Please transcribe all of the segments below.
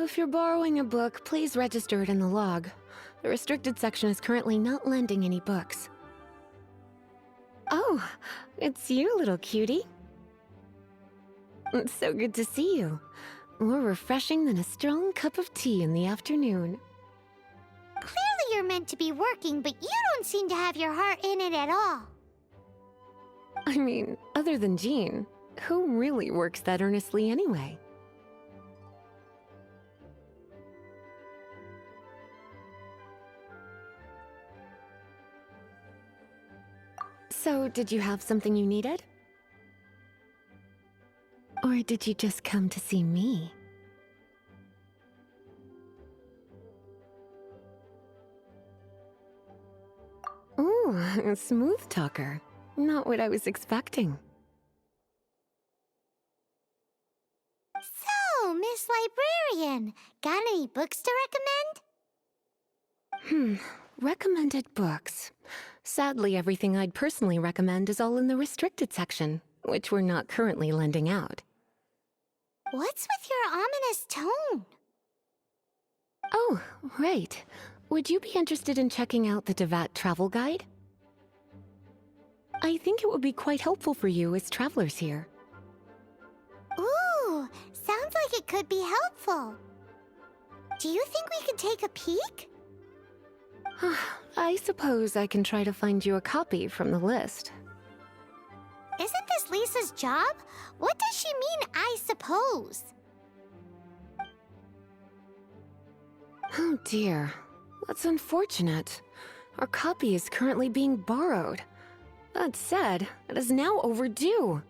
If you're borrowing a book, please register it in the log. The restricted section is currently not lending any books. Oh, it's you, little cutie. It's so good to see you. More refreshing than a strong cup of tea in the afternoon. Clearly you're meant to be working, but you don't seem to have your heart in it at all. I mean, other than Jean, who really works that earnestly anyway? So, did you have something you needed? Or did you just come to see me? Ooh, a smooth talker. Not what I was expecting. So, Miss Librarian, got any books to recommend? Recommended books. Sadly, everything I'd personally recommend is all in the restricted section, which we're not currently lending out. What's with your ominous tone? Oh, right. Would you be interested in checking out the Devat travel guide? I think it would be quite helpful for you as travelers here. Ooh, sounds like it could be helpful. Do you think we could take a peek? I suppose I can try to find you a copy from the list. Isn't this Lisa's job? What does she mean, I suppose? Oh dear, that's unfortunate. Our copy is currently being borrowed. That said, it is now overdue.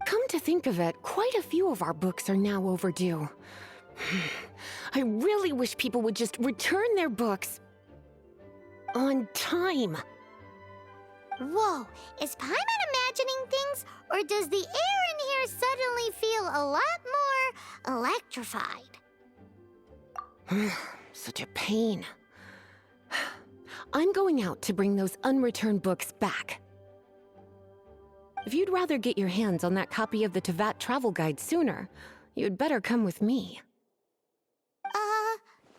Come to think of it, quite a few of our books are now overdue. I really wish people would just return their books on time. Whoa, is Paimon imagining things, or does the air in here suddenly feel a lot more electrified? Such a pain. I'm going out to bring those unreturned books back. If you'd rather get your hands on that copy of the Tevat travel guide sooner, you'd better come with me.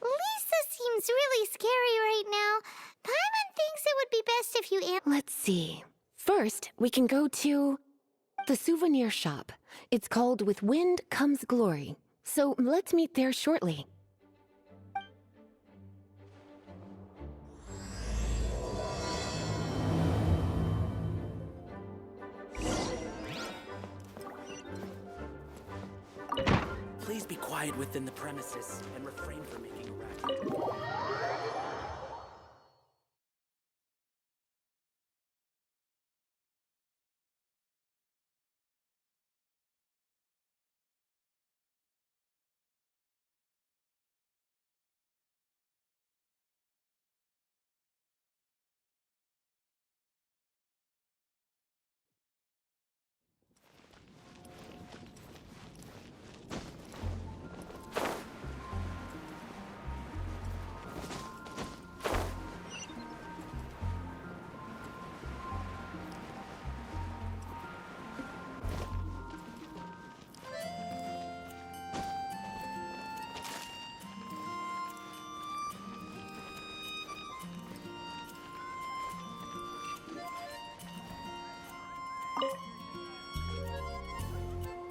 Lisa seems really scary right now. Paimon thinks it would be best if you Let's see. First, we can go to the souvenir shop. It's called With Wind Comes Glory. So let's meet there shortly. Please be quiet within the premises and refrain from making a racket.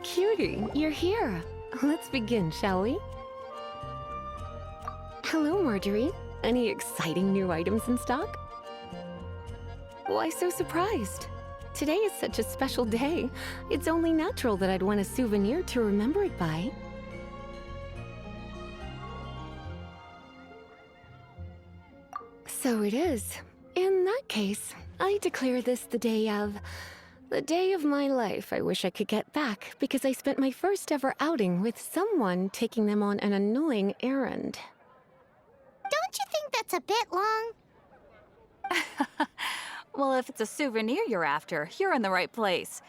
Cutie, you're here. Let's begin, shall we? Hello, Marjorie. Any exciting new items in stock? Why so surprised? Today is such a special day. It's only natural that I'd want a souvenir to remember it by. So it is. In that case, I declare this the day of my life I wish I could get back because I spent my first ever outing with someone taking them on an annoying errand. Don't you think that's a bit long? Well, if it's a souvenir you're after, you're in the right place.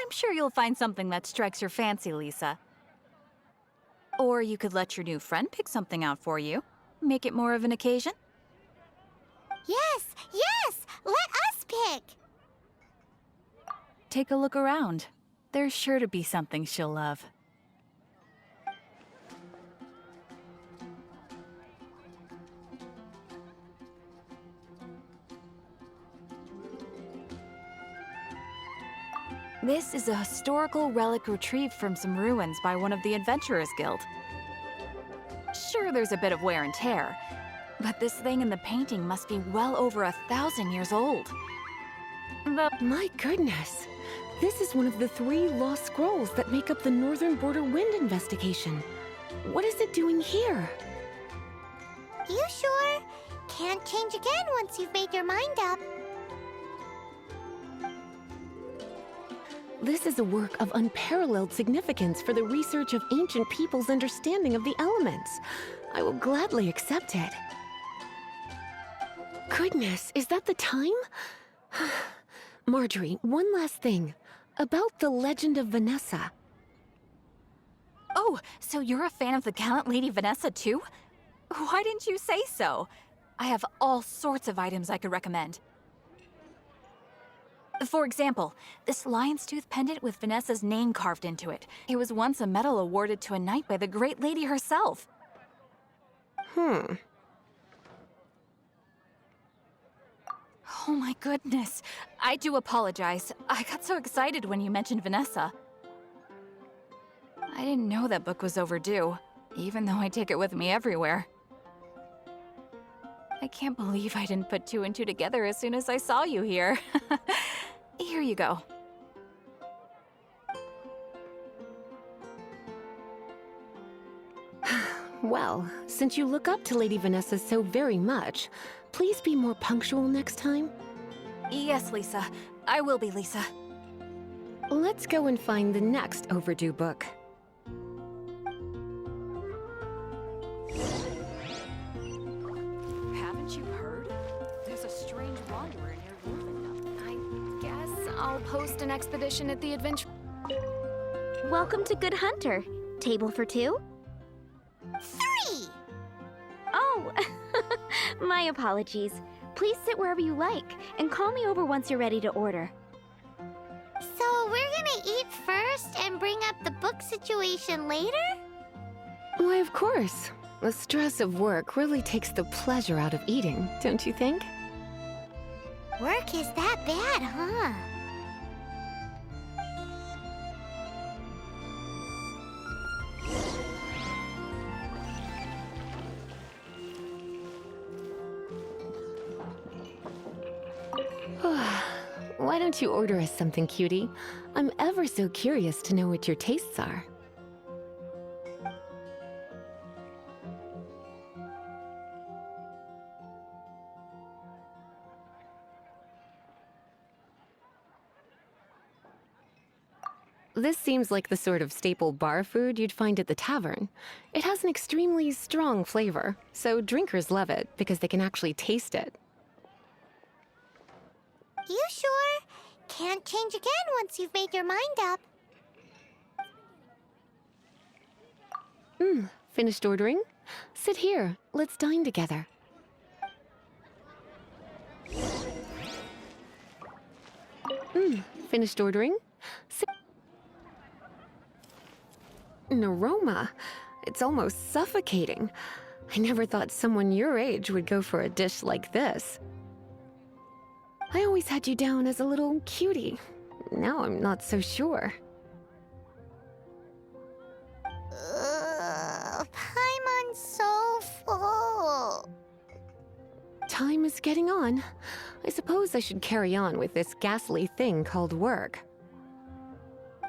I'm sure you'll find something that strikes your fancy, Lisa. Or you could let your new friend pick something out for you. Make it more of an occasion. Yes, let us pick. Take a look around. There's sure to be something she'll love. This is a historical relic retrieved from some ruins by one of the Adventurers Guild. Sure, there's a bit of wear and tear, but this thing in the painting must be well over 1,000 years old. My goodness. This is one of the 3 lost scrolls that make up the Northern Border Wind investigation. What is it doing here? You sure? Can't change again once you've made your mind up. This is a work of unparalleled significance for the research of ancient people's understanding of the elements. I will gladly accept it. Goodness, is that the time? Marjorie, one last thing. About the legend of Vanessa. Oh, so you're a fan of the gallant Lady Vanessa too? Why didn't you say so? I have all sorts of items I could recommend. For example, this lion's tooth pendant with Vanessa's name carved into it. It was once a medal awarded to a knight by the great lady herself. Hmm. Oh my goodness. I do apologize. I got so excited when you mentioned Vanessa. I didn't know that book was overdue, even though I take it with me everywhere. I can't believe I didn't put 2 and 2 together as soon as I saw you here. Here you go. Well, since you look up to Lady Vanessa so very much, please be more punctual next time. Yes, Lisa. I will be, Lisa. Let's go and find the next overdue book. Haven't you heard? There's a strange wanderer near Wolfendom. I guess I'll post an expedition at the adventure. Welcome to Good Hunter. Table for 2? 3! Oh, my apologies. Please sit wherever you like, and call me over once you're ready to order. So we're gonna eat first and bring up the book situation later? Why, of course. The stress of work really takes the pleasure out of eating, don't you think? Work is that bad, huh? Why don't you order us something, cutie? I'm ever so curious to know what your tastes are. This seems like the sort of staple bar food you'd find at the tavern. It has an extremely strong flavor, so drinkers love it because they can actually taste it. You sure? Can't change again once you've made your mind up. Finished ordering? Sit here. Let's dine together. Finished ordering? Sit. An aroma. It's almost suffocating. I never thought someone your age would go for a dish like this. I always had you down as a little cutie. Now I'm not so sure. Paimon's so full. Time is getting on. I suppose I should carry on with this ghastly thing called work.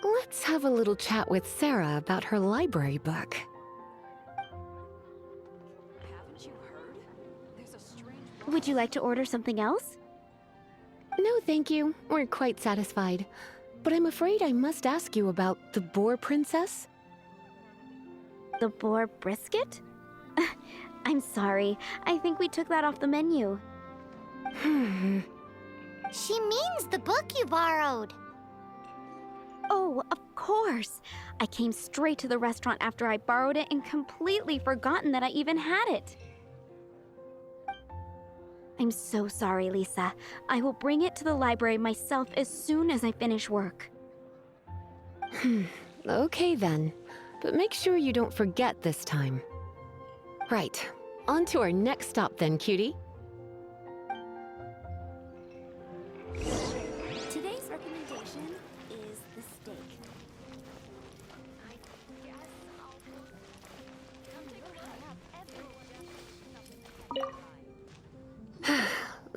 Let's have a little chat with Sarah about her library book. Haven't you heard? There's a strange... Would you like to order something else? No, thank you. We're quite satisfied. But I'm afraid I must ask you about the Boar Princess. The boar brisket? I'm sorry. I think we took that off the menu. She means the book you borrowed. Oh, of course. I came straight to the restaurant after I borrowed it and completely forgotten that I even had it. I'm so sorry, Lisa. I will bring it to the library myself as soon as I finish work. Okay then. But make sure you don't forget this time. Right. On to our next stop then, cutie. Today's recommendation is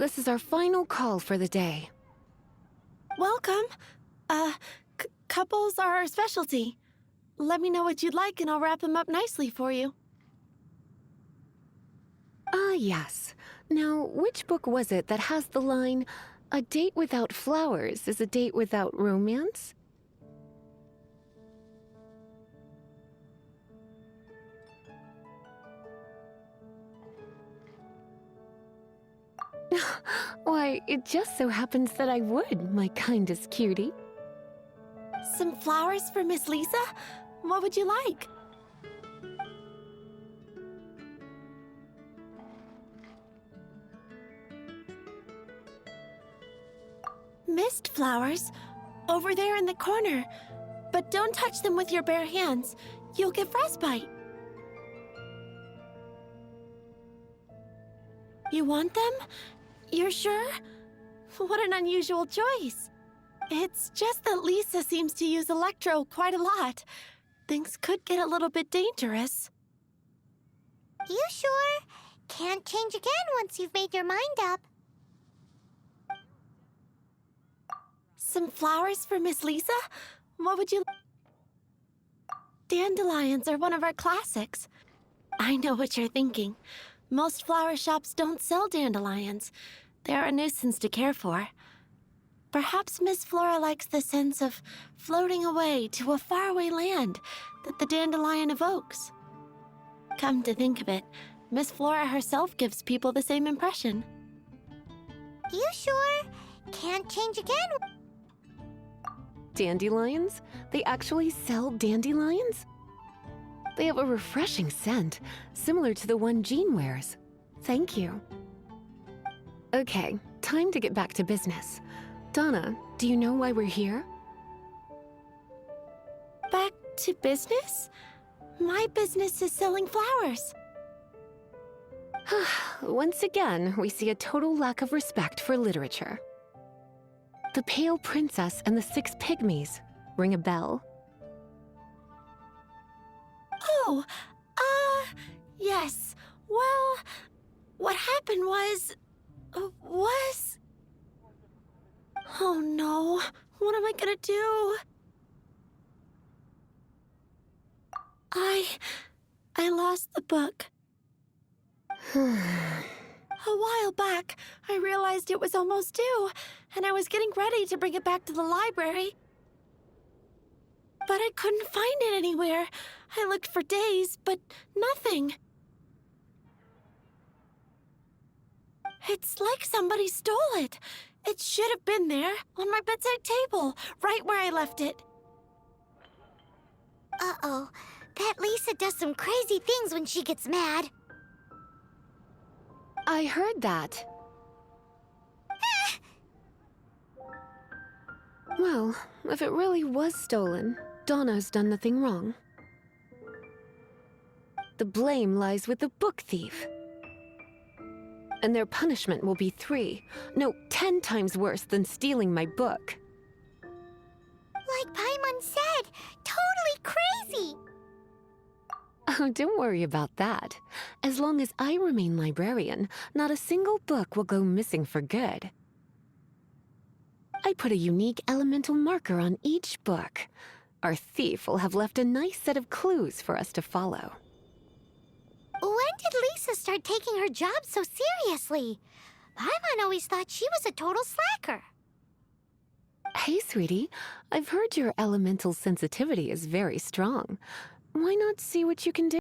this is our final call for the day. Welcome. Couples are our specialty. Let me know what you'd like and I'll wrap them up nicely for you. Ah, yes. Now, which book was it that has the line, "A date without flowers is a date without romance"? Why, it just so happens that I would, my kindest cutie. Some flowers for Miss Lisa? What would you like? Mist flowers? Over there in the corner. But don't touch them with your bare hands. You'll get frostbite. You want them? You're sure? What an unusual choice. It's just that Lisa seems to use Electro quite a lot. Things could get a little bit dangerous. You sure? Can't change again once you've made your mind up. Some flowers for Miss Lisa? What would you... Dandelions are one of our classics. I know what you're thinking. Most flower shops don't sell dandelions. They're a nuisance to care for. Perhaps Miss Flora likes the sense of floating away to a faraway land that the dandelion evokes. Come to think of it, Miss Flora herself gives people the same impression. You sure? Can't change again? Dandelions? They actually sell dandelions? They have a refreshing scent, similar to the one Jean wears. Thank you. Okay, time to get back to business. Donna, do you know why we're here? Back to business? My business is selling flowers. Once again, we see a total lack of respect for literature. The Pale Princess and the Six Pygmies. Ring a bell? Oh, yes. Well, what happened was... Oh no, what am I gonna do? I lost the book. A while back, I realized it was almost due, and I was getting ready to bring it back to the library. But I couldn't find it anywhere. I looked for days, but nothing. It's like somebody stole it. It should have been there, on my bedside table, right where I left it. Uh-oh. That Lisa does some crazy things when she gets mad. I heard that. Well, if it really was stolen, Donna's done nothing wrong. The blame lies with the book thief. And their punishment will be 10 times worse than stealing my book. Like Paimon said, totally crazy. Oh, don't worry about that. As long as I remain librarian, not a single book will go missing for good. I put a unique elemental marker on each book. Our thief will have left a nice set of clues for us to follow. When did Lisa start taking her job so seriously? Paimon always thought she was a total slacker. Hey, sweetie, I've heard your elemental sensitivity is very strong. Why not see what you can do?